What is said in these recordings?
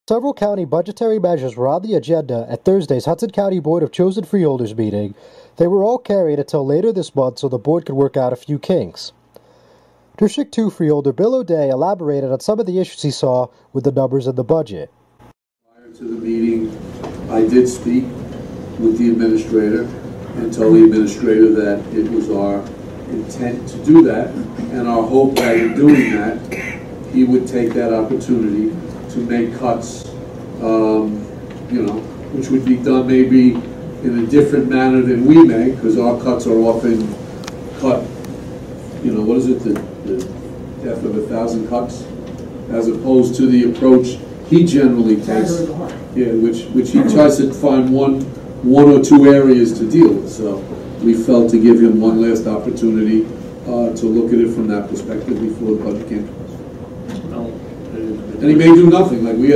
Several county budgetary measures were on the agenda at Thursday's Hudson County Board of Chosen Freeholders meeting. They were all carried until later this month so the board could work out a few kinks. District 2 Freeholder Bill O'Day elaborated on some of the issues he saw with the numbers in the budget. Prior to the meeting, I did speak with the administrator and told the administrator that it was our intent to do that and our hope that in doing that, he would take that opportunity to make cuts, which would be done maybe in a different manner than we make, because our cuts are often cut, what is it, the death of 1,000 cuts, as opposed to the approach he generally takes, which he tries to find one or two areas to deal with. So we felt to give him one last opportunity to look at it from that perspective before the budget came to us. And he may do nothing. Like we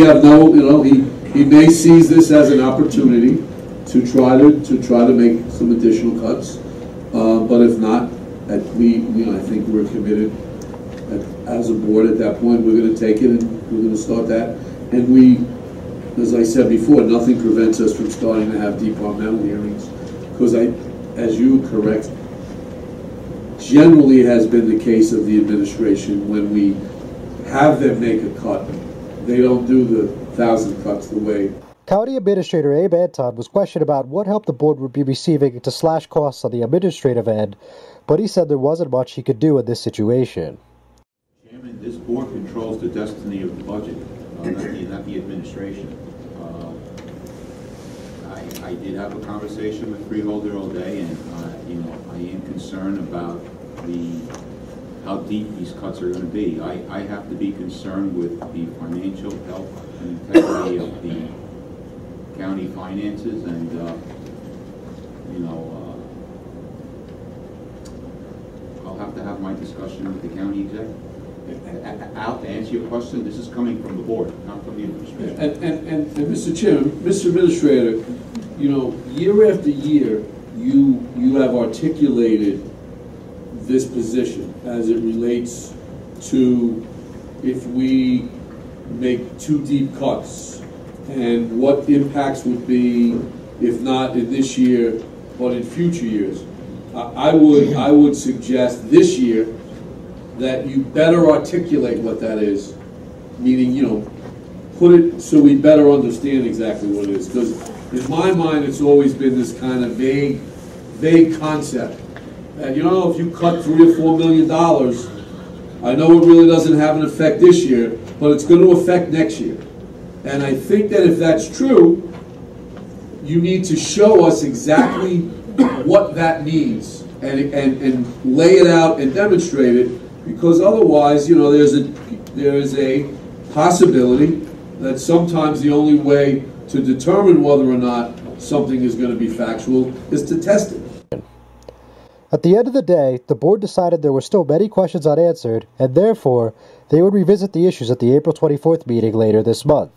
have no, he may seize this as an opportunity to try to make some additional cuts. But if not, I think we're committed as a board at that point. We're going to take it and we're going to start that. And we, as I said before, nothing prevents us from starting to have departmental hearings, because as you correct, generally has been the case of the administration when we have them make a cut, they don't do the 1,000 cuts the way. County Administrator Abe Anton was questioned about what help the board would be receiving to slash costs on the administrative end, but he said there wasn't much he could do in this situation. Chairman, this board controls the destiny of the budget, not the administration. I did have a conversation with Freeholder all day, and I am concerned about how deep these cuts are going to be. I have to be concerned with the financial health and integrity of the county finances, and I'll have to have my discussion with the county executive. Al, to answer your question, this is coming from the board, not from the administration. And Mr. Chairman, Mr. Administrator, year after year, you have articulated this position as it relates to if we make too deep cuts and what impacts would be, if not in this year, but in future years. I would suggest this year that you better articulate what that is, meaning, put it so we better understand exactly what it is. Because in my mind, it's always been this kind of vague concept. And if you cut $3 or $4 million, I know it really doesn't have an effect this year, but it's going to affect next year. And I think that if that's true, you need to show us exactly what that means and lay it out and demonstrate it, because otherwise, there is a possibility that sometimes the only way to determine whether or not something is going to be factual is to test it. At the end of the day, the board decided there were still many questions unanswered, and therefore, they would revisit the issues at the April 24th meeting later this month.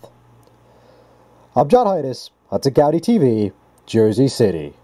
I'm John Heides, Hudson County TV, Jersey City.